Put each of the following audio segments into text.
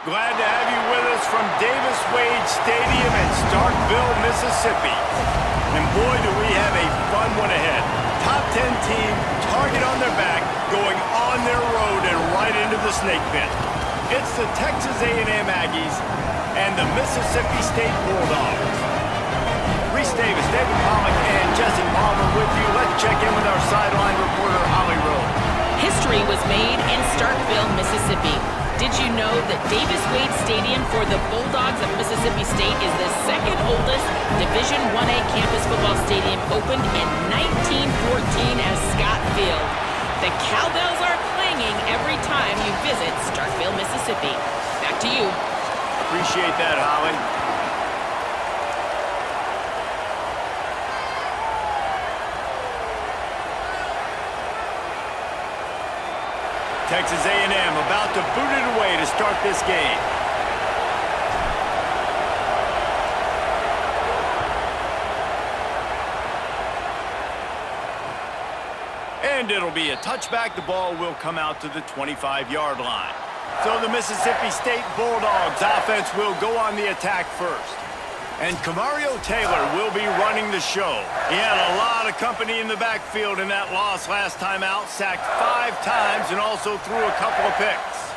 Glad to have you with us from Davis Wade Stadium in Starkville, Mississippi. And boy, do we have a fun one ahead. Top 10 team, target on their back, going on their road and right into the snake pit. It's the Texas A&M Aggies and the Mississippi State Bulldogs. Reese Davis, David Pollack, and Jesse Palmer with you. Let's check in with our sideline reporter, Holly Rowe. History was made in Starkville, Mississippi. Did you know that Davis Wade Stadium for the Bulldogs of Mississippi State is the second oldest Division I-A campus football stadium, opened in 1914 as Scott Field. The cowbells are clanging every time you visit Starkville, Mississippi. Back to you. Appreciate that, Holly. Texas A&M about to boot it away to start this game. And it'll be a touchback. The ball will come out to the 25-yard line. So the Mississippi State Bulldogs offense will go on the attack first. And Kamario Taylor will be running the show. He had a lot of company in the backfield in that loss last time out. Sacked 5 times and also threw a couple of picks.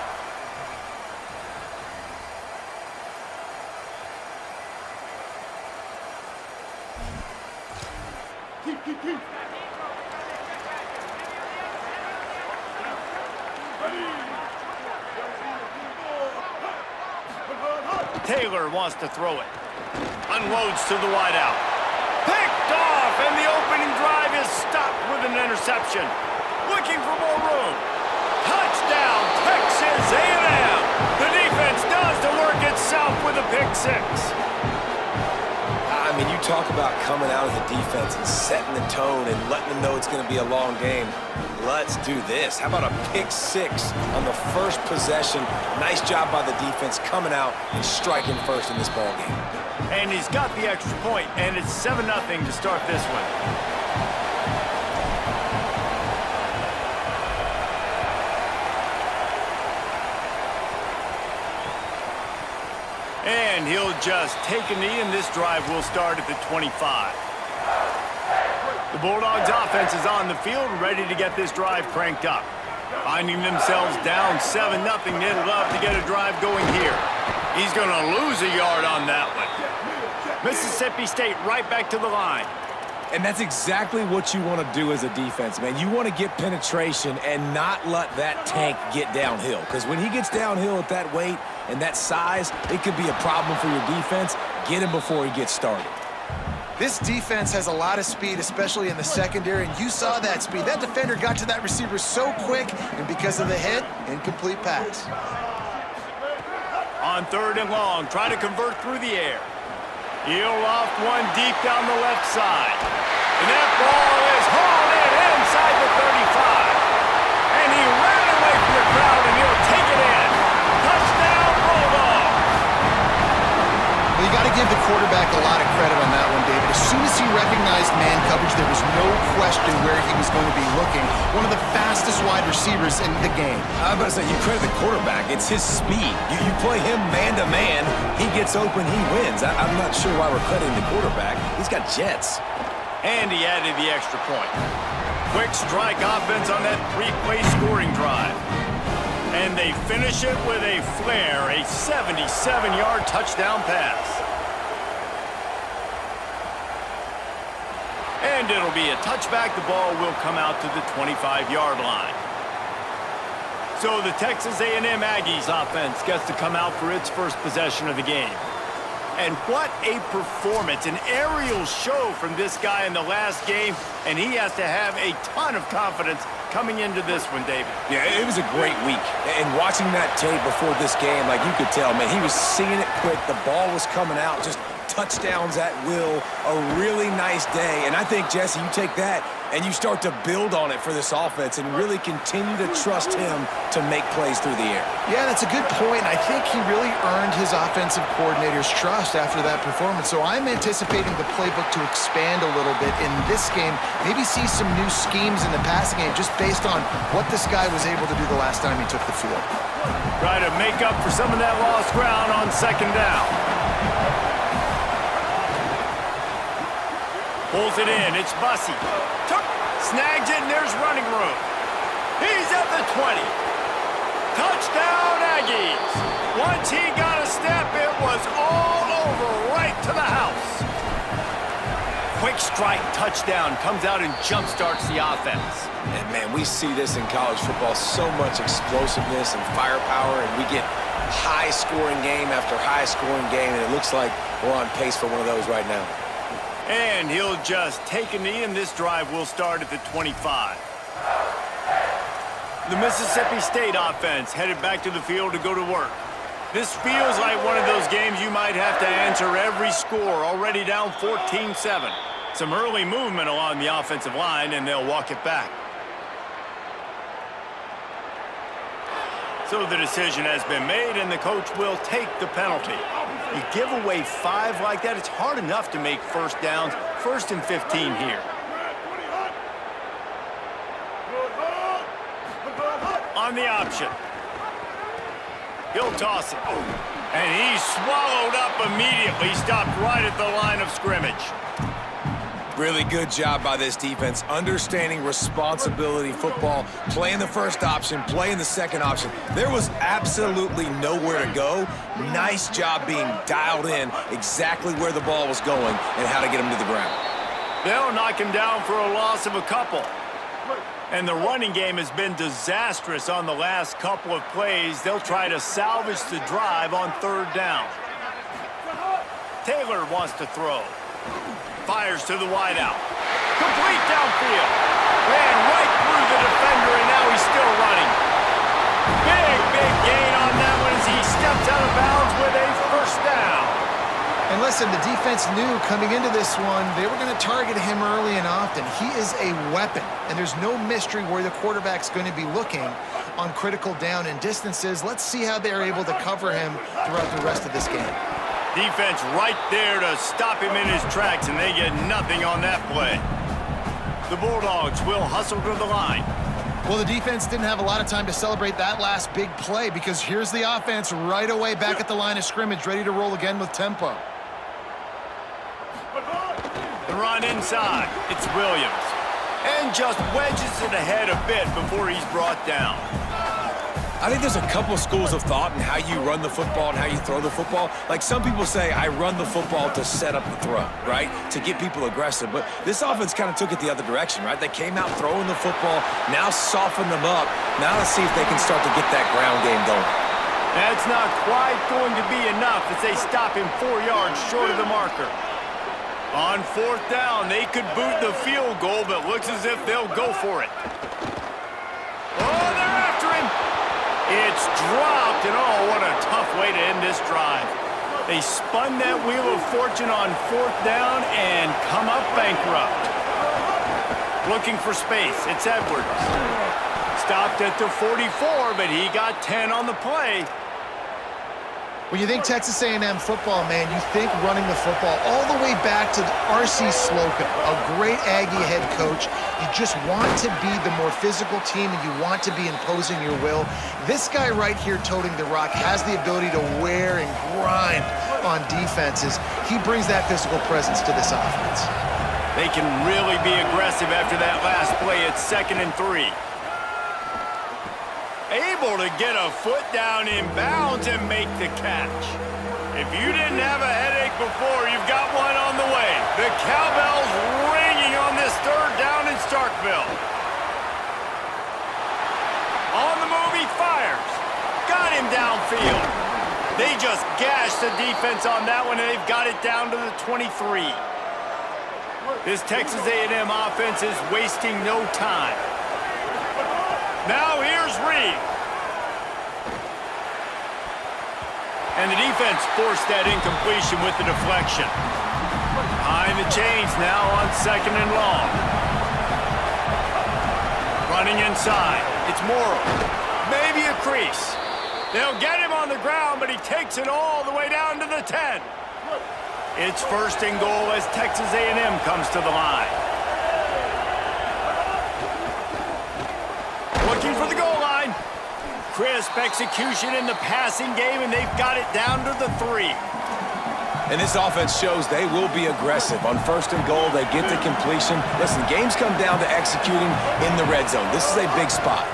Taylor wants to throw it. Unloads to the wideout. Picked off, and the opening drive is stopped with an interception. Looking for more room. Touchdown, Texas A&M. The defense does the work itself with a pick 6. I mean, you talk about coming out as a defense and setting the tone and letting them know it's going to be a long game. Let's do this. How about a pick 6 on the first possession? Nice job by the defense coming out and striking first in this ball game. And he's got the extra point, and it's 7-0 to start this one. And he'll just take a knee, and this drive will start at the 25. The Bulldogs offense is on the field, ready to get this drive cranked up. Finding themselves down 7-0, they'd love to get a drive going here. He's going to lose a yard on that one. Mississippi State right back to the line. And that's exactly what you want to do as a defense, man. You want to get penetration and not let that tank get downhill. Because when he gets downhill at that weight and that size, it could be a problem for your defense. Get him before he gets started. This defense has a lot of speed, especially in the secondary, and you saw that speed. That defender got to that receiver so quick, and because of the hit, incomplete pass. On 3rd and long, try to convert through the air. He'll loft one deep down the left side. And that ball is hauled in inside the 35. And he ran away from the crowd, and he'll take it in. Touchdown, Bulldog. Well, you got to give the quarterback a lot of credit on that one, David. As soon as he recognized man coverage, there was no question where he was going to be looking. One of the fastest wide receivers in the game. I was about to say, you credit the quarterback. It's his speed. You play him man-to-man, he gets open, he wins. I'm not sure why we're crediting the quarterback. He's got jets. And he added the extra point. Quick strike offense on that 3-play scoring drive. And they finish it with a flare, a 77-yard touchdown pass. And it'll be a touchback. The ball will come out to the 25-yard line. So the Texas A&M Aggies offense gets to come out for its first possession of the game. And what a performance, an aerial show from this guy in the last game, and he has to have a ton of confidence coming into this one, David. Yeah, it was a great week. And watching that tape before this game, like you could tell, man, he was seeing it quick. The ball was coming out, just touchdowns at will. A really nice day. And I think, Jesse, you take that and you start to build on it for this offense and really continue to trust him to make plays through the air. Yeah, that's a good point. I think he really earned his offensive coordinator's trust after that performance. So I'm anticipating the playbook to expand a little bit in this game. Maybe see some new schemes in the passing game just based on what this guy was able to do the last time he took the field. Try to make up for some of that lost ground on second down. Pulls it in. It's Bussey. Snags it, and there's running room. He's at the 20. Touchdown, Aggies. Once he got a step, it was all over right to the house. Quick strike touchdown comes out and jump-starts the offense. And, man, we see this in college football, so much explosiveness and firepower, and we get high-scoring game after high-scoring game, and it looks like we're on pace for one of those right now. And he'll just take a knee, and this drive will start at the 25. The Mississippi State offense headed back to the field to go to work. This feels like one of those games you might have to answer every score, already down 14-7. Some early movement along the offensive line, and they'll walk it back. So the decision has been made, and the coach will take the penalty. You give away 5 like that, it's hard enough to make first downs. 1st and 15 here. On the option. He'll toss it. And he's swallowed up immediately. Stopped right at the line of scrimmage. Really good job by this defense, understanding responsibility football, playing the first option, playing the second option. There was absolutely nowhere to go. Nice job being dialed in exactly where the ball was going and how to get him to the ground. They'll knock him down for a loss of a couple. And the running game has been disastrous on the last couple of plays. They'll try to salvage the drive on 3rd down. Taylor wants to throw. Fires to the wideout. Complete downfield. Ran right through the defender, and now he's still running. Big gain on that one as he steps out of bounds with a 1st down. And listen, the defense knew coming into this one, they were going to target him early and often. He is a weapon, and there's no mystery where the quarterback's going to be looking on critical down and distances. Let's see how they're able to cover him throughout the rest of this game. Defense right there to stop him in his tracks, and they get nothing on that play. The Bulldogs will hustle to the line. Well, the defense didn't have a lot of time to celebrate that last big play because here's the offense right away back at the line of scrimmage, ready to roll again with tempo. The run inside. It's Williams. And just wedges it ahead a bit before he's brought down. I think there's a couple schools of thought in how you run the football and how you throw the football. Like some people say, I run the football to set up the throw, right? To get people aggressive. But this offense kind of took it the other direction, right? They came out throwing the football, now soften them up. Now let's see if they can start to get that ground game going. That's not quite going to be enough as they stop him 4 yards short of the marker. On 4th down, they could boot the field goal, but looks as if they'll go for it. Oh, they're after him. It's dropped, and oh, what a tough way to end this drive. They spun that wheel of fortune on 4th down and come up bankrupt. Looking for space, it's Edwards. Stopped at the 44, but he got 10 on the play. When you think Texas A&M football, man, you think running the football all the way back to R.C. Slocum, a great Aggie head coach. You just want to be the more physical team, and you want to be imposing your will. This guy right here toting the rock has the ability to wear and grind on defenses. He brings that physical presence to this offense. They can really be aggressive after that last play. It's 2nd and 3. Able to get a foot down in bounds and make the catch. If you didn't have a headache before, you've got one on the way. The cowbell's ringing on this 3rd down in Starkville. On the move, he fires. Got him downfield. They just gashed the defense on that one, and they've got it down to the 23. This Texas A&M offense is wasting no time. Now here's Reed. And the defense forced that incompletion with the deflection. Behind the chains now on 2nd and long. Running inside. It's Morrill. Maybe a crease. They'll get him on the ground, but he takes it all the way down to the 10. It's 1st and goal as Texas A&M comes to the line. Looking for the goal line. crisp execution in the passing game, and they've got it down to the 3. And this offense shows they will be aggressive. On 1st and goal, they get the completion. Listen, games come down to executing in the red zone. This is a big spot.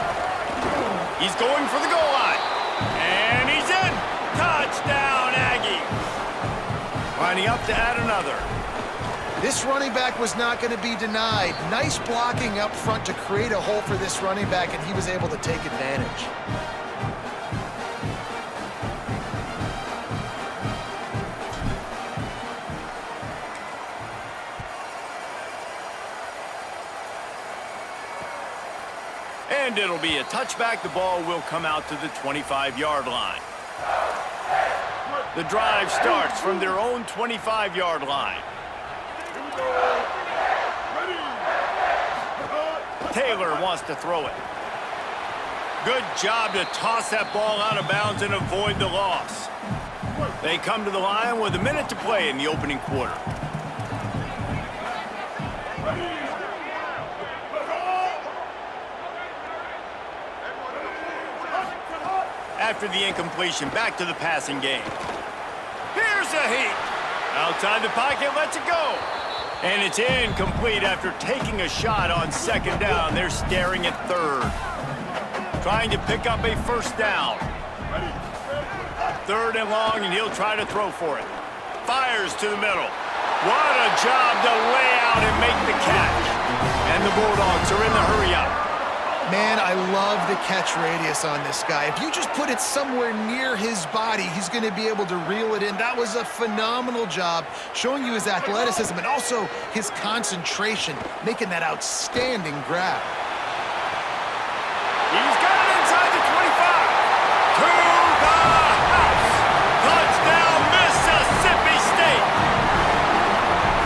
He's going for the goal line. And he's in. Touchdown, Aggie. Lining up to add another. This running back was not going to be denied. Nice blocking up front to create a hole for this running back, and he was able to take advantage. And it'll be a touchback. The ball will come out to the 25-yard line. The drive starts from their own 25-yard line. Taylor wants to throw it. Good job to toss that ball out of bounds and avoid the loss. They come to the line with a minute to play in the opening quarter. After the incompletion, back to the passing game. Here's a heat. Outside the pocket, lets it go. And it's incomplete after taking a shot on 2nd down. They're staring at 3rd. Trying to pick up a 1st down. 3rd and long, and he'll try to throw for it. Fires to the middle. What a job to lay out and make the catch. And the Bulldogs are in the hurry-up. Man, I love the catch radius on this guy. If you just put it somewhere near his body, he's going to be able to reel it in. That was a phenomenal job, showing you his athleticism and also his concentration, making that outstanding grab. He's got it inside the 25. To the house. Touchdown, Mississippi State.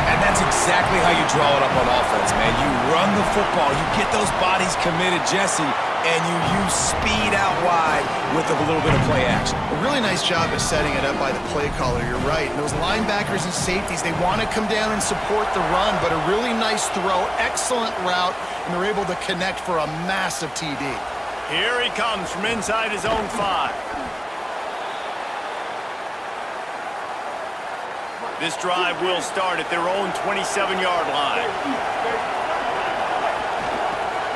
And that's exactly how you draw it up on offense, man. You run the football, you get those bodies committed, Jesse, and you use speed out wide with a little bit of play action. A really nice job of setting it up by the play caller, you're right. And those linebackers and safeties, they want to come down and support the run, but a really nice throw, excellent route, and they're able to connect for a massive TD. Here he comes from inside his own 5. This drive will start at their own 27-yard line.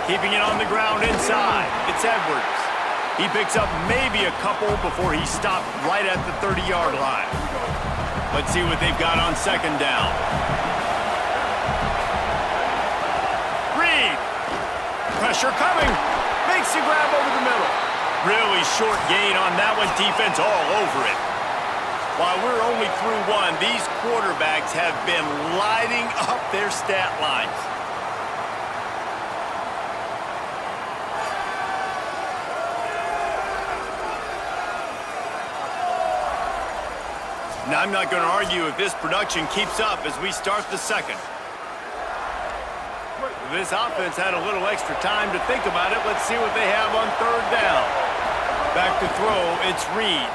Keeping it on the ground inside, it's Edwards. He picks up maybe a couple before he stopped right at the 30-yard line. Let's see what they've got on 2nd down. Reed. Pressure coming. Makes the grab over the middle. Really short gain on that one. Defense all over it. While we're only through 1, these quarterbacks have been lighting up their stat lines. Now, I'm not going to argue if this production keeps up as we start the 2nd. This offense had a little extra time to think about it. Let's see what they have on 3rd down. Back to throw, it's Reed.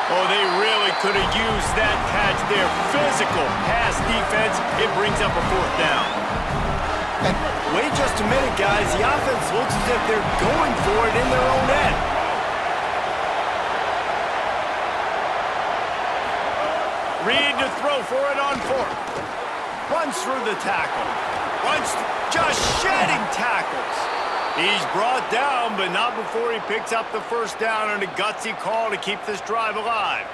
Oh, they really could have used that catch there. Physical pass defense. It brings up a 4th down. And wait just a minute, guys. The offense looks as if they're going for it in their own end. Reed to throw for it on 4th. Runs through the tackle. Runs just shedding tackles. He's brought down, but not before he picks up the 1st down and a gutsy call to keep this drive alive.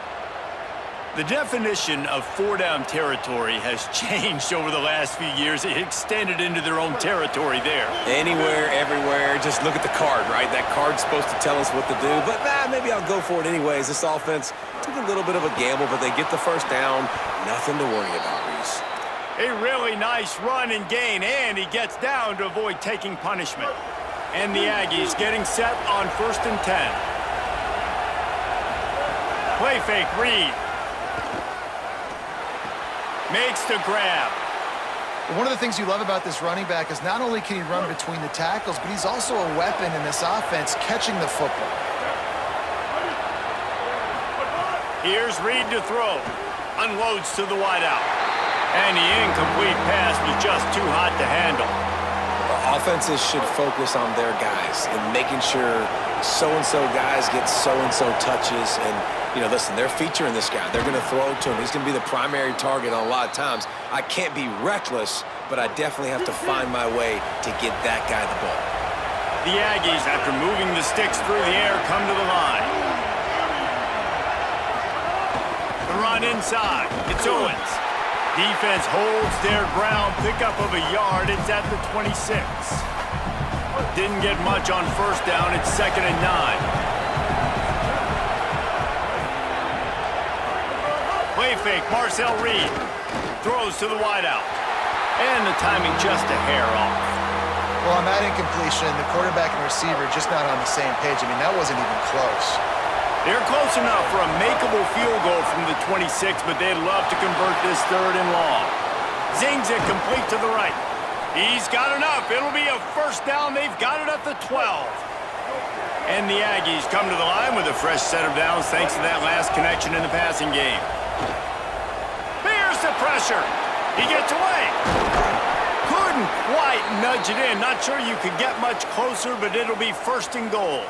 The definition of 4-down territory has changed over the last few years. It extended into their own territory there. Anywhere, everywhere, just look at the card, right? That card's supposed to tell us what to do, but maybe I'll go for it anyways. This offense took a little bit of a gamble, but they get the 1st down. Nothing to worry about, Reese. A really nice run and gain, and he gets down to avoid taking punishment. And the Aggies getting set on 1st and 10. Play fake, Reed. Makes the grab. One of the things you love about this running back is not only can he run between the tackles, but he's also a weapon in this offense catching the football. Here's Reed to throw. Unloads to the wideout. And the incomplete pass was just too hot to handle. Offenses should focus on their guys and making sure so-and-so guys get so-and-so touches. And, you know, listen, they're featuring this guy. They're going to throw to him. He's going to be the primary target on a lot of times. I can't be reckless, but I definitely have to find my way to get that guy the ball. The Aggies, after moving the sticks through the air, come to the line. The run inside. It's Owens. Defense holds their ground. Pickup of a yard. It's at the 26. Didn't get much on first down. It's 2nd and 9. Play fake. Marcel Reed throws to the wideout. And the timing just a hair off. Well, on that incompletion, the quarterback and receiver just not on the same page. I mean, that wasn't even close. They're close enough for a makeable field goal from the 26, but they'd love to convert this 3rd and long. Zings it complete to the right. He's got enough. It'll be a first down. They've got it at the 12. And the Aggies come to the line with a fresh set of downs thanks to that last connection in the passing game. Here's the pressure. He gets away. Couldn't quite nudge it in. Not sure you could get much closer, but it'll be 1st and goal.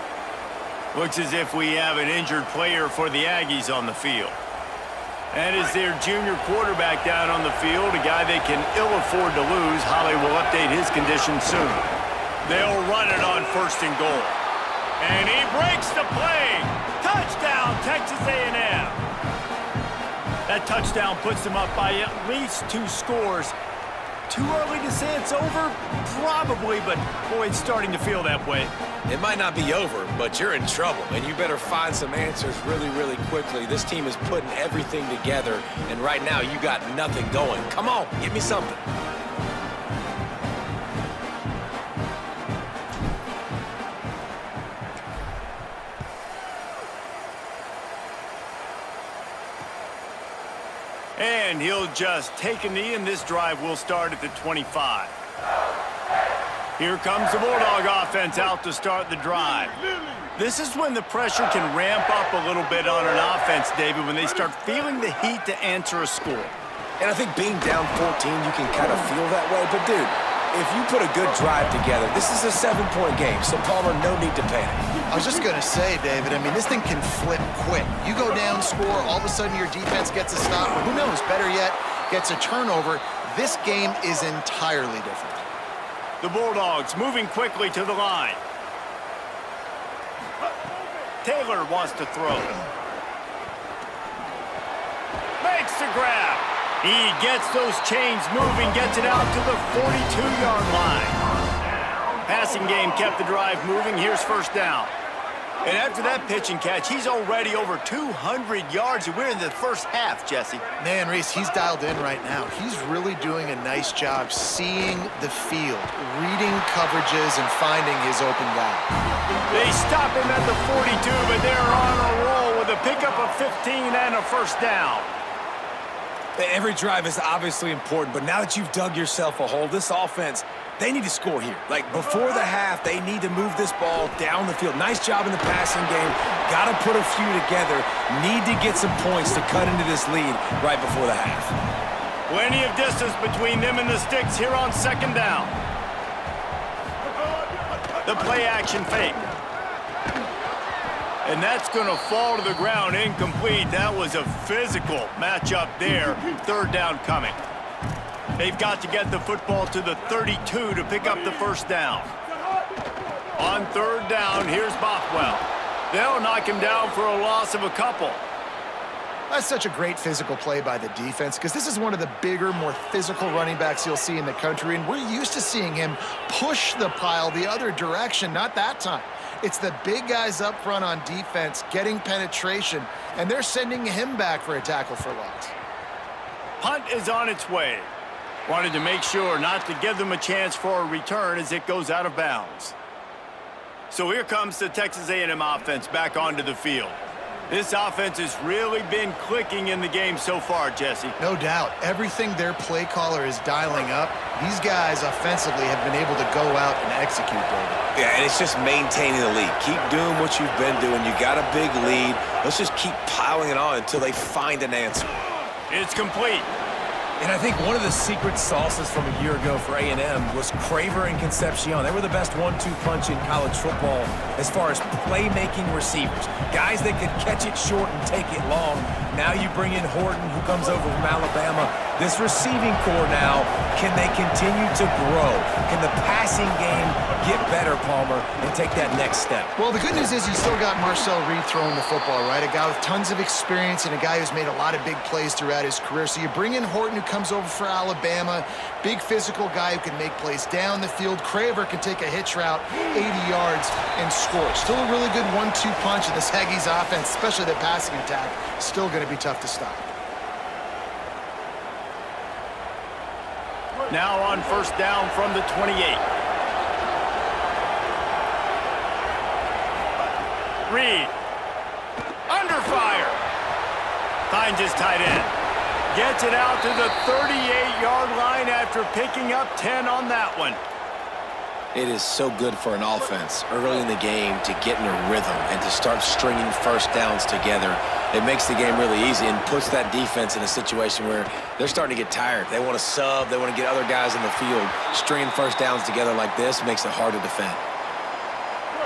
Looks as if we have an injured player for the Aggies on the field. And is their junior quarterback down on the field, a guy they can ill afford to lose. Holly will update his condition soon. They'll run it on 1st and goal. And he breaks the play. Touchdown, Texas A&M. That touchdown puts them up by at least 2 scores. Too early to say it's over? Probably, but boy, it's starting to feel that way. It might not be over, but you're in trouble, and you better find some answers really, really quickly. This team is putting everything together, and right now you got nothing going. Come on, give me something. And he'll just take a knee, and this drive will start at the 25. Here comes the Bulldog offense out to start the drive. This is when the pressure can ramp up a little bit on an offense, David, when they start feeling the heat to answer a score. And I think being down 14, you can kind of feel that way. But, dude, if you put a good drive together, this is a 7-point game, so, Palmer, no need to panic. I was just going to say, David, I mean, this thing can flip quick. You go down, score, all of a sudden your defense gets a stop, or who knows, better yet, gets a turnover. This game is entirely different. The Bulldogs moving quickly to the line. Taylor wants to throw. Makes the grab. He gets those chains moving, gets it out to the 42-yard line. Passing game kept the drive moving. Here's 1st down. And after that pitch and catch, he's already over 200 yards, and we're in the first half, Jesse. Man, Reese, he's dialed in right now. He's really doing a nice job seeing the field, reading coverages, and finding his open guy. They stop him at the 42, but they're on a roll with a pickup of 15 and a 1st down. Every drive is obviously important, but now that you've dug yourself a hole, this offense, they need to score here. Like, before the half, they need to move this ball down the field. Nice job in the passing game. Got to put a few together. Need to get some points to cut into this lead right before the half. Plenty of distance between them and the sticks here on 2nd down. The play action fake. And that's going to fall to the ground incomplete. That was a physical matchup there. 3rd down coming. They've got to get the football to the 32 to pick up the 1st down. On 3rd down, here's Bothwell. They'll knock him down for a loss of a couple. That's such a great physical play by the defense because this is one of the bigger, more physical running backs you'll see in the country, and we're used to seeing him push the pile the other direction, not that time. It's the big guys up front on defense getting penetration, and they're sending him back for a tackle for loss. Punt is on its way. Wanted to make sure not to give them a chance for a return as it goes out of bounds. So here comes the Texas A&M offense back onto the field. This offense has really been clicking in the game so far, Jesse. No doubt. Everything their play caller is dialing up, these guys offensively have been able to go out and execute, David. Yeah, and it's just maintaining the lead. Keep doing what you've been doing. You got a big lead. Let's just keep piling it on until they find an answer. It's complete. And I think one of the secret sauces from a year ago for A&M was Craver and Concepcion. They were the best 1-2 punch in college football as far as playmaking receivers. Guys that could catch it short and take it long. Now you bring in Horton, who comes over from Alabama. This receiving core now, can they continue to grow? Can the passing game get better, Palmer, and take that next step? Well, the good news is you still got Marcel Reed throwing the football, right? A guy with tons of experience and a guy who's made a lot of big plays throughout his career. So you bring in Horton, who comes over for Alabama, big physical guy who can make plays down the field. Craver can take a hitch route 80 yards and score. Still a really good 1-2 punch in this Aggies offense, especially the passing attack. Still going to be tough to stop. Now on first down from the 28. Reed. Under fire. Finds his tight end. Gets it out to the 38-yard line after picking up 10 on that one. It is so good for an offense early in the game to get in a rhythm and to start stringing first downs together. It makes the game really easy and puts that defense in a situation where they're starting to get tired. They want to sub. They want to get other guys in the field. Stringing first downs together like this makes it hard to defend.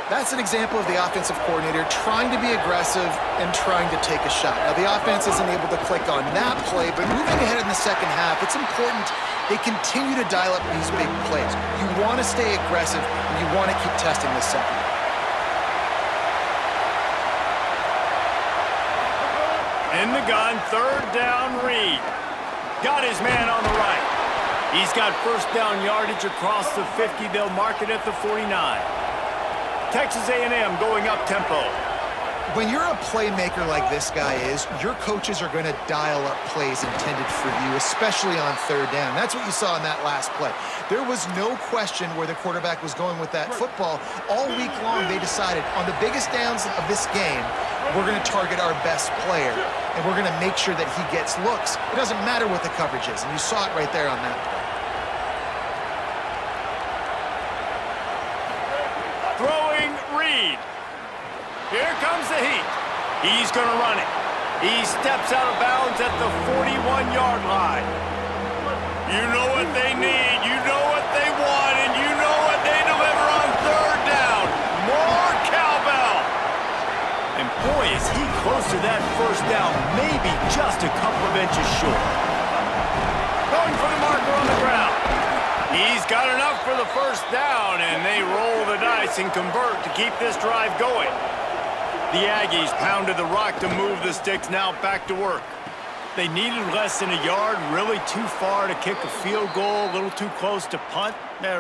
That's an example of the offensive coordinator trying to be aggressive and trying to take a shot. Now, the offense isn't able to click on that play, but moving ahead in the second half, it's important they continue to dial up these big plays. You want to stay aggressive, and you want to keep testing this second. In the gun, third down, Reed. Got his man on the right. He's got first down yardage across the 50. They'll mark it at the 49. Texas A&M going up tempo. When you're a playmaker like this guy is, your coaches are going to dial up plays intended for you, especially on third down. That's what you saw in that last play. There was no question where the quarterback was going with that football. All week long, they decided on the biggest downs of this game, we're going to target our best player, and we're going to make sure that he gets looks. It doesn't matter what the coverage is, and you saw it right there on that play. Throwing Reed. Here comes the heat. He's going to run it. He steps out of bounds at the 41-yard line. You know what they need. You know what they want, and you know what they deliver on third down. More cowbell. And boy, is he close to that first down, maybe just a couple of inches short. Going for the marker on the ground. He's got enough for the first down, and they roll the dice and convert to keep this drive going. The Aggies pounded the rock to move the sticks, now back to work. They needed less than a yard, really too far to kick a field goal, a little too close to punt.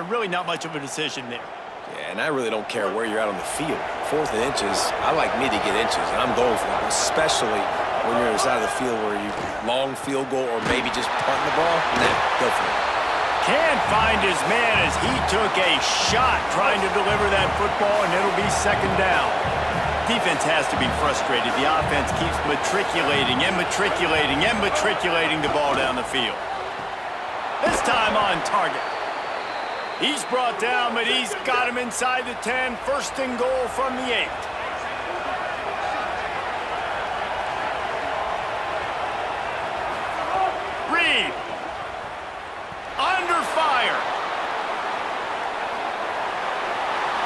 Really not much of a decision there. Yeah, and I really don't care where you're at on the field. 4th and inches, I like me to get inches, and I'm going for it, especially when you're on the side of the field where you long field goal or maybe just punting the ball. Nah, go for it. Can't find his man as he took a shot trying to deliver that football, and it'll be second down. Defense has to be frustrated. The offense keeps matriculating and matriculating and matriculating the ball down the field. This time on target. He's brought down, but he's got him inside the 10. First and goal from the 8. Reed. Under fire.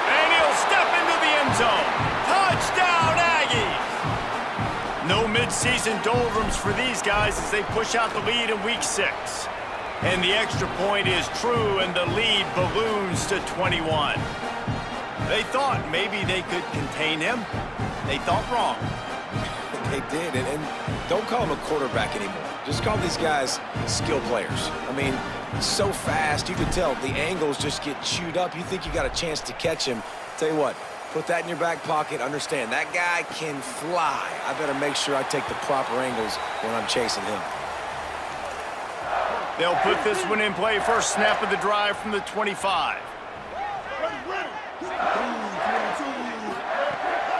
And he'll step into the end zone. Touchdown, Aggies! No midseason doldrums for these guys as they push out the lead in week 6. And the extra point is true, and the lead balloons to 21. They thought maybe they could contain him. They thought wrong. They did, and don't call him a quarterback anymore. Just call these guys skill players. I mean, so fast, you can tell the angles just get chewed up. You think you got a chance to catch him. Tell you what, put that in your back pocket. Understand, that guy can fly. I better make sure I take the proper angles when I'm chasing him. They'll put this one in play. First snap of the drive from the 25.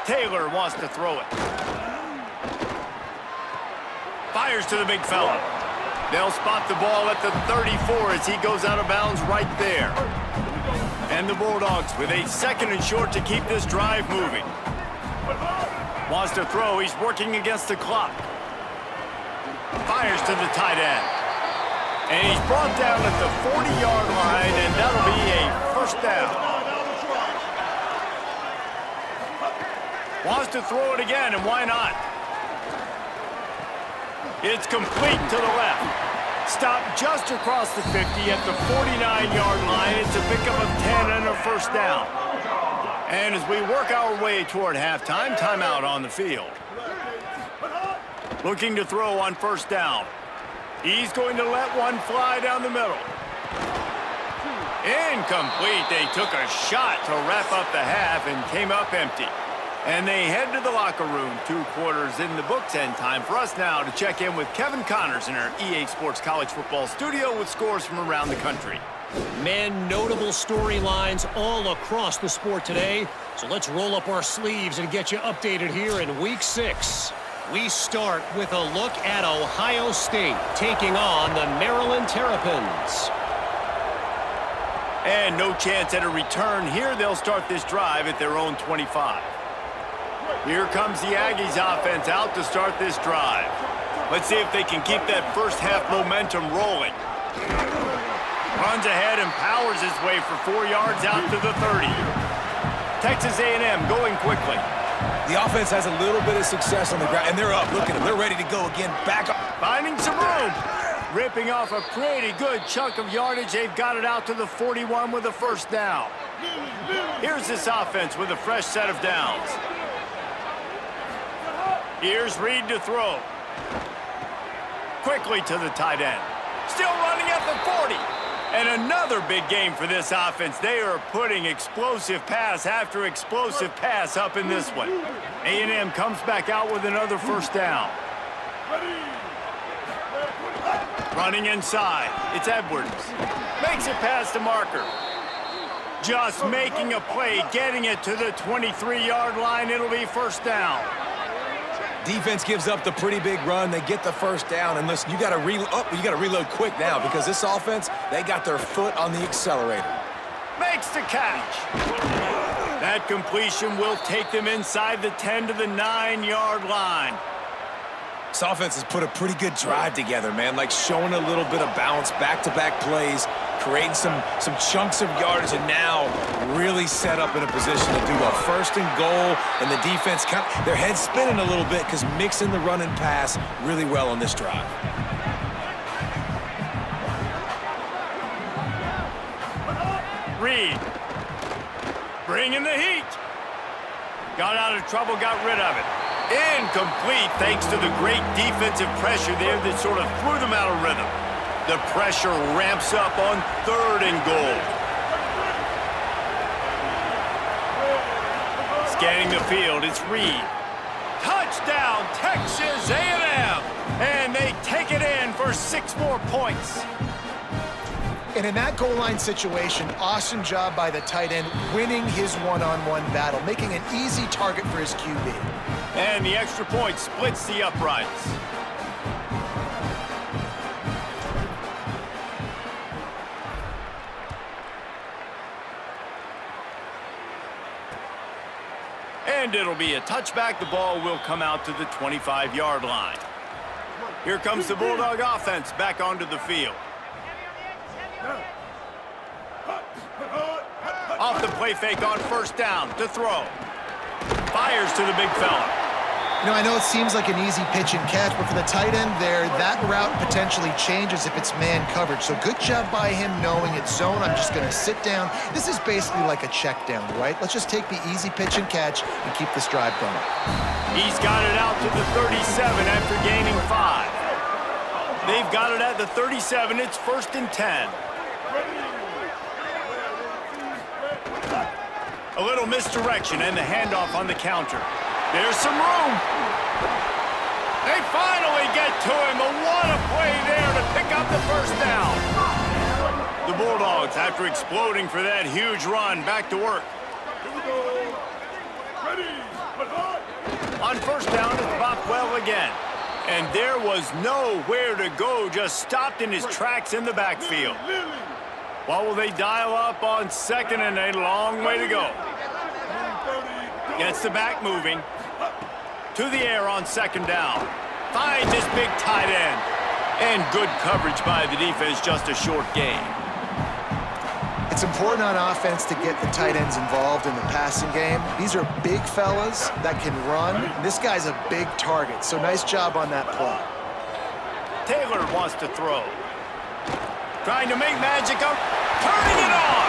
Taylor wants to throw it. Fires to the big fella. They'll spot the ball at the 34 as he goes out of bounds right there. And the Bulldogs with a second and short to keep this drive moving. Wants to throw. He's working against the clock. Fires to the tight end. And he's brought down at the 40-yard line, and that'll be a first down. Wants to throw it again, and why not? It's complete to the left. Stopped just across the 50 at the 49-yard line. It's a pickup of 10 and a first down. And as we work our way toward halftime, timeout on the field. Looking to throw on first down. He's going to let one fly down the middle. Incomplete. They took a shot to wrap up the half and came up empty. And they head to the locker room. 2 quarters in the books, and time for us now to check in with Kevin Connors in our EA Sports College Football studio with scores from around the country. Man, notable storylines all across the sport today. So let's roll up our sleeves and get you updated here in Week 6. We start with a look at Ohio State taking on the Maryland Terrapins. And no chance at a return here. They'll start this drive at their own 25. Here comes the Aggies offense out to start this drive. Let's see if they can keep that first half momentum rolling. Runs ahead and powers his way for 4 yards out to the 30. Texas A&M going quickly. The offense has a little bit of success on the ground, and they're up. Look at them. They're ready to go again. Back up. Finding some room. Ripping off a pretty good chunk of yardage. They've got it out to the 41 with a first down. Here's this offense with a fresh set of downs. Here's Reed to throw. Quickly to the tight end. Still running at the 40. And another big game for this offense. They are putting explosive pass after explosive pass up in this one. A&M comes back out with another first down. Running inside. It's Edwards. Makes it past the marker. Just making a play, getting it to the 23-yard line. It'll be first down. Defense gives up the pretty big run. They get the first down. And listen, you got to reload quick now because this offense, they got their foot on the accelerator. Makes the catch. That completion will take them inside the 10 to the 9-yard line. This offense has put a pretty good drive together, man. Like showing a little bit of balance, back-to-back plays, creating some chunks of yardage, and now really set up in a position to do a first and goal. And the defense, their heads spinning a little bit because mixing the run and pass really well on this drive. Reed. Bringing the heat. Got out of trouble, got rid of it. Incomplete thanks to the great defensive pressure there that sort of threw them out of rhythm. The pressure ramps up on 3rd and goal. Scanning the field, it's Reed. Touchdown, Texas A&M! And they take it in for 6 more points. And in that goal line situation, awesome job by the tight end, winning his one-on-one battle, making an easy target for his QB. And the extra point splits the uprights. And it'll be a touchback. The ball will come out to the 25-yard line. Here comes the Bulldog offense back onto the field. Off the play fake on first down to throw. Fires to the big fella. You know, I know it seems like an easy pitch and catch, but for the tight end there, that route potentially changes if it's man coverage. So good job by him knowing it's zone. I'm just going to sit down. This is basically like a check down, right? Let's just take the easy pitch and catch and keep this drive going. He's got it out to the 37 after gaining 5. They've got it at the 37. It's 1st and 10. A little misdirection and the handoff on the counter. There's some room. They finally get to him. But what a play there to pick up the first down. The Bulldogs, after exploding for that huge run, back to work. On first down, it's Bothwell again. And there was nowhere to go, just stopped in his tracks in the backfield. What will they dial up on second and a long way to go? Gets the back moving. To the air on second down. Finds his big tight end. And good coverage by the defense, just a short gain. It's important on offense to get the tight ends involved in the passing game. These are big fellas that can run. This guy's a big target, so nice job on that play. Taylor wants to throw. Trying to make magic up. Turning it on.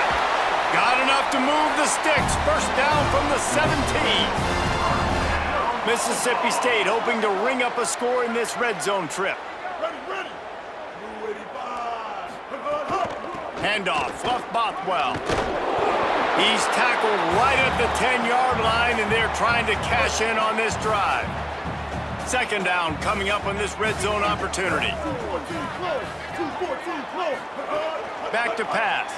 Got enough to move the sticks. First down from the 17. Mississippi State hoping to ring up a score in this red zone trip. Handoff, Fluff Bothwell. He's tackled right at the 10-yard line, and they're trying to cash in on this drive. Second down coming up on this red zone opportunity. Back to pass.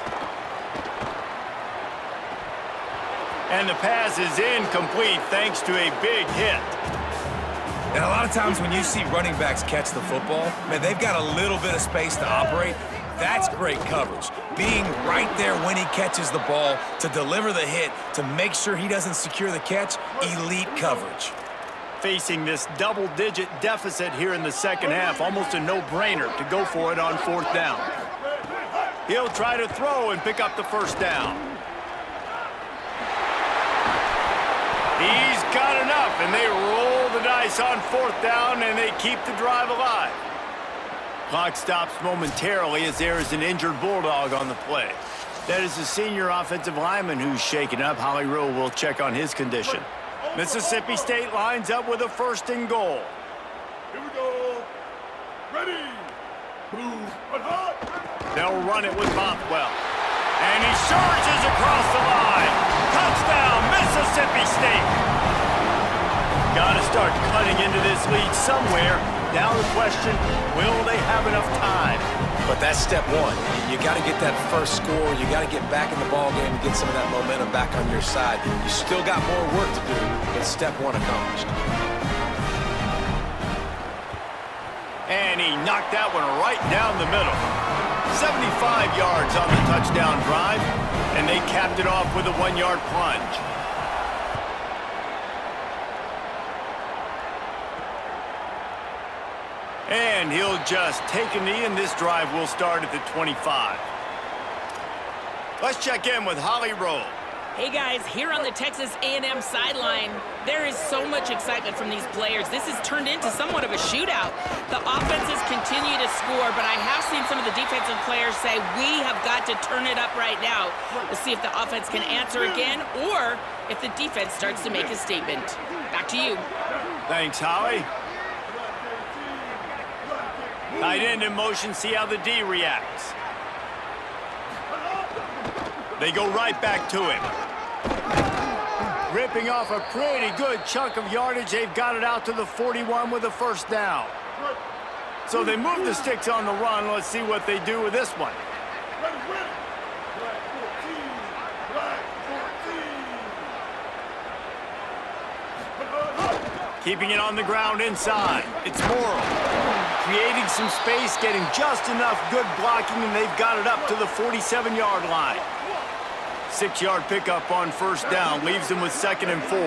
And the pass is incomplete thanks to a big hit. And a lot of times when you see running backs catch the football, man, they've got a little bit of space to operate. That's great coverage. Being right there when he catches the ball to deliver the hit, to make sure he doesn't secure the catch, elite coverage. Facing this double-digit deficit here in the second half, almost a no-brainer to go for it on fourth down. He'll try to throw and pick up the first down. He's got enough, and they roll the dice on fourth down, and they keep the drive alive. Clock stops momentarily as there is an injured Bulldog on the play. That is the senior offensive lineman who's shaken up. Holly Rowe will check on his condition. Mississippi State lines up with a first and goal. Here we go. Ready. Move. They'll run it with Bothwell. And he surges across the line. Touchdown, Mississippi State. Got to start cutting into this lead somewhere. Now the question, will they have enough time? But that's step one. You got to get that first score. You got to get back in the ball game and get some of that momentum back on your side. You still got more work to do, but step one accomplished. And he knocked that one right down the middle. 75 yards on the touchdown drive, and they capped it off with a 1-yard plunge. And he'll just take a knee, and this drive will start at the 25. Let's check in with Holly Rowe. Hey guys, here on the Texas A&M sideline, there is so much excitement from these players. This has turned into somewhat of a shootout. The offenses continue to score, but I have seen some of the defensive players say, we have got to turn it up right now to see if the offense can answer again or if the defense starts to make a statement. Back to you. Thanks, Holly. Tight end in motion, see how the D reacts. They go right back to him. Ripping off a pretty good chunk of yardage. They've got it out to the 41 with a first down. So they move the sticks on the run. Let's see what they do with this one. Keeping it on the ground inside. It's Morrill. Creating some space, getting just enough good blocking, and they've got it up to the 47-yard line. 6-yard pickup on first down, leaves them with 2nd and 4.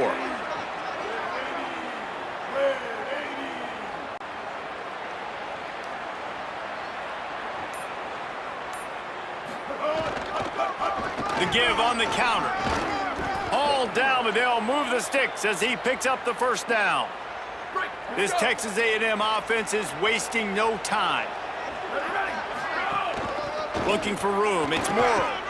The give on the counter. All down, but they'll move the sticks as he picks up the first down. This Texas A&M offense is wasting no time. Looking for room, it's Morrill.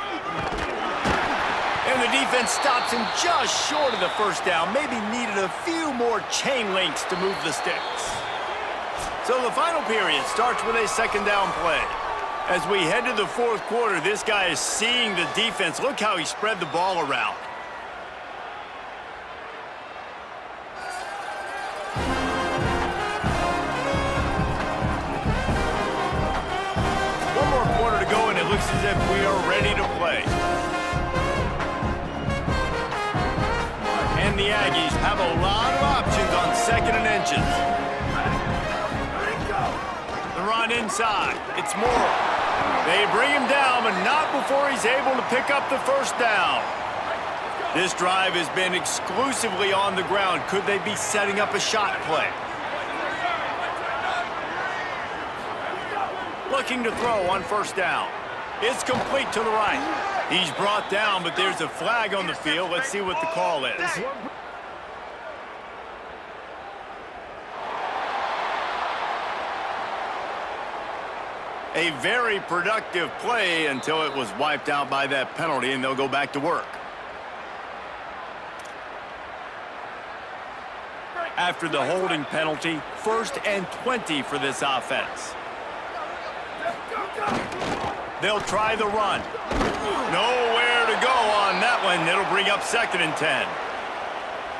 And the defense stops him just short of the first down. Maybe needed a few more chain links to move the sticks. So the final period starts with a 2nd down play. As we head to the 4th quarter, this guy is seeing the defense. Look how he spread the ball around. One more quarter to go, and it looks as if we are ready to play. And the Aggies have a lot of options on 2nd and inches. The run inside. It's Morrill. They bring him down, but not before he's able to pick up the first down. This drive has been exclusively on the ground. Could they be setting up a shot play? Looking to throw on first down. It's complete to the right. He's brought down, but there's a flag on the field. Let's see what the call is. A very productive play until it was wiped out by that penalty, and they'll go back to work. After the holding penalty, 1st and 20 for this offense. They'll try the run. Nowhere to go on that one. It'll bring up 2nd and 10.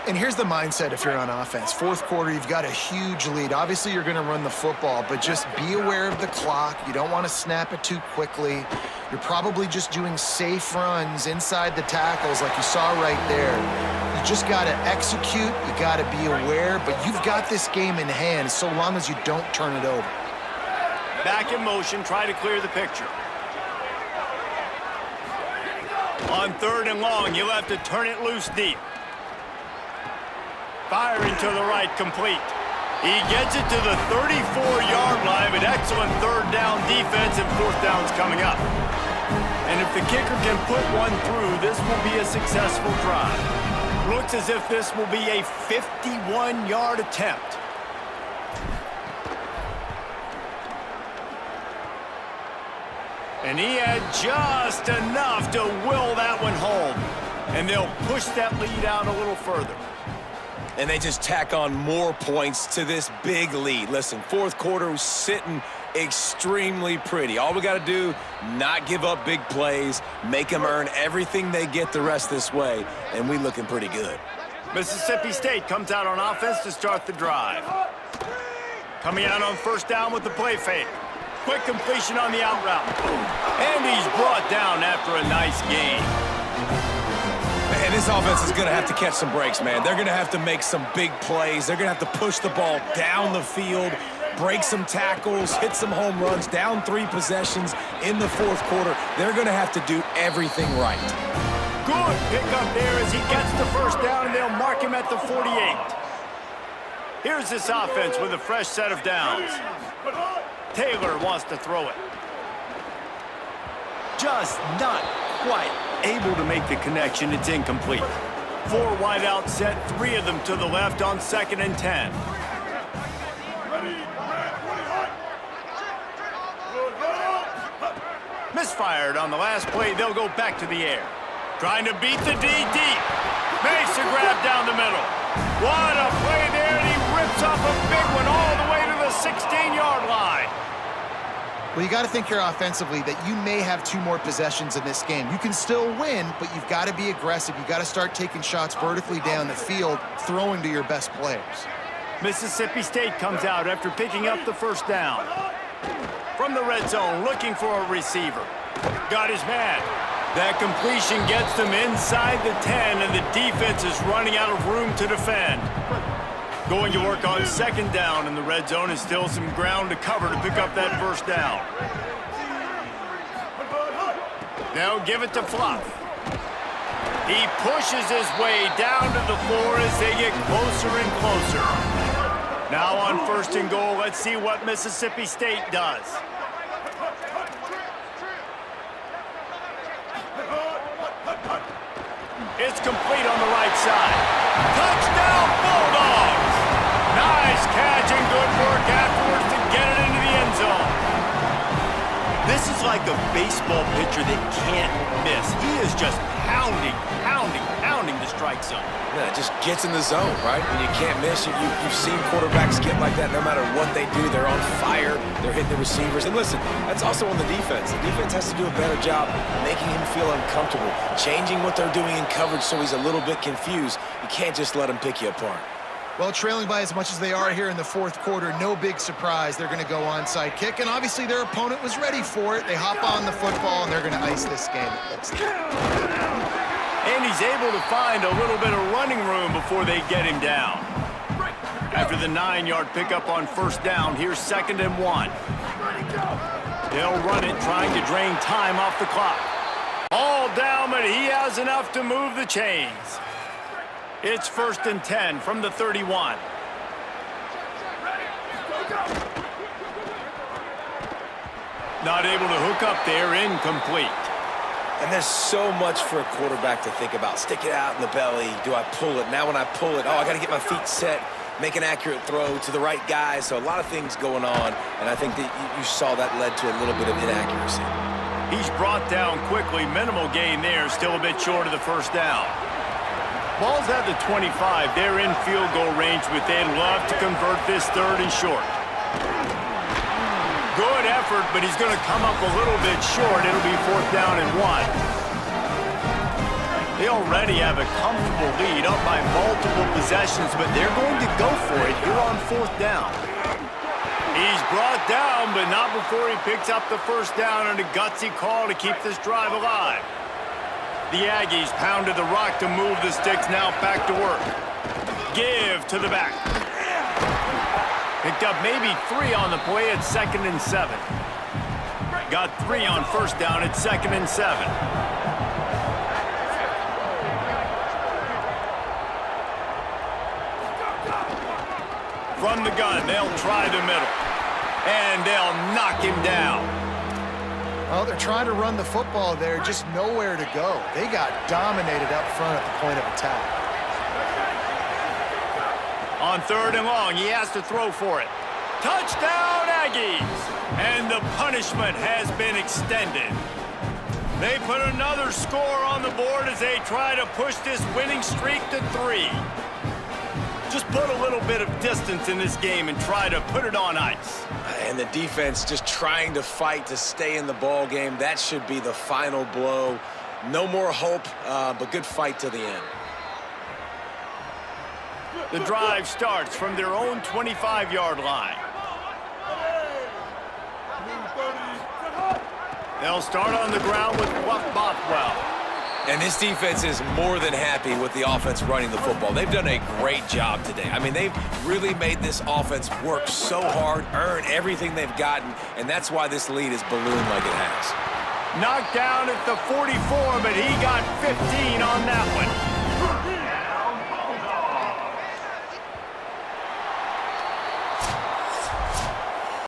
And here's the mindset if you're on offense. 4th quarter, you've got a huge lead. Obviously, you're going to run the football, but just be aware of the clock. You don't want to snap it too quickly. You're probably just doing safe runs inside the tackles like you saw right there. You just got to execute. You got to be aware, but you've got this game in hand so long as you don't turn it over. Back in motion, try to clear the picture. On 3rd and long, you'll have to turn it loose deep. Firing to the right, complete. He gets it to the 34-yard line, but excellent 3rd down defense, and 4th down's coming up. And if the kicker can put one through, this will be a successful drive. Looks as if this will be a 51-yard attempt. And he had just enough to will that one home. And they'll push that lead out a little further. And they just tack on more points to this big lead. Listen, 4th quarter was sitting extremely pretty. All we got to do, not give up big plays, make them earn everything they get the rest this way, and we looking pretty good. Mississippi State comes out on offense to start the drive. Coming out on 1st down with the play fake. Quick completion on the out route. And he's brought down after a nice gain. And this offense is going to have to catch some breaks, man. They're going to have to make some big plays. They're going to have to push the ball down the field, break some tackles, hit some home runs, down 3 possessions in the 4th quarter. They're going to have to do everything right. Good pickup there as he gets the 1st down, and they'll mark him at the 48. Here's this offense with a fresh set of downs. Taylor wants to throw it. Just not quite able to make the connection. It's incomplete. 4 wide out set, 3 of them to the left on 2nd and 10. Misfired on the last play. They'll go back to the air. Trying to beat the D deep. Makes a grab down the middle. What a play there, and he rips off a big one all the way to the 16-yard line. Well, you got to think here offensively that you may have 2 more possessions in this game. You can still win, but you've got to be aggressive. You've got to start taking shots vertically down the field, throwing to your best players. Mississippi State comes out after picking up the 1st down. From the red zone, looking for a receiver. Got his man. That completion gets them inside the 10, and the defense is running out of room to defend. Going to work on 2nd down in the red zone, and still some ground to cover to pick up that 1st down. Now give it to Fluff. He pushes his way down to the floor as they get closer and closer. Now on 1st and goal, let's see what Mississippi State does. It's complete on the right side. Touchdown, Bulldogs! Nice catch and good work afterwards to get it into the end zone. This is like a baseball pitcher that can't miss. He is just pounding the strike zone. Yeah, it just gets in the zone, right? When you can't miss, you've seen quarterbacks get like that no matter what they do. They're on fire. They're hitting the receivers. And listen, that's also on the defense. The defense has to do a better job making him feel uncomfortable, changing what they're doing in coverage so he's a little bit confused. You can't just let him pick you apart. Well, trailing by as much as they are here in the 4th quarter, no big surprise. They're going to go onside kick, and obviously their opponent was ready for it. They hop on the football, and they're going to ice this game. And he's able to find a little bit of running room before they get him down. After the 9-yard pickup on 1st down, here's 2nd and 1. They'll run it, trying to drain time off the clock. All down, but he has enough to move the chains. It's 1st and 10 from the 31. Not able to hook up there, incomplete. And there's so much for a quarterback to think about. Stick it out in the belly. Do I pull it? Now when I pull it, I got to get my feet set, make an accurate throw to the right guy. So a lot of things going on, and I think that you saw that led to a little bit of inaccuracy. He's brought down quickly. Minimal gain there, still a bit short of the first down. Ball's at the 25. They're in field goal range, but they'd love to convert this third and short. Good effort, but he's going to come up a little bit short. It'll be 4th down and 1. They already have a comfortable lead, up by multiple possessions, but they're going to go for it here on 4th down. He's brought down, but not before he picks up the first down on a gutsy call to keep this drive alive. The Aggies pounded the rock to move the sticks, now back to work. Give to the back. Picked up maybe 3 on the play at 2nd and 7. Got 3 on first down at 2nd and 7. From the gun, they'll try the middle. And they'll knock him down. Well, they're trying to run the football there, just nowhere to go. They got dominated up front at the point of attack. On 3rd and long, he has to throw for it. Touchdown, Aggies! And the punishment has been extended. They put another score on the board as they try to push this winning streak to 3. Just put a little bit of distance in this game and try to put it on ice. And the defense just trying to fight to stay in the ball game. That should be the final blow. No more hope, but good fight to the end. The drive starts from their own 25-yard line. They'll start on the ground with Bothwell. And this defense is more than happy with the offense running the football. They've done a great job today. I mean, they've really made this offense work so hard, earn everything they've gotten, and that's why this lead is ballooned like it has. Knocked down at the 44, but he got 15 on that one.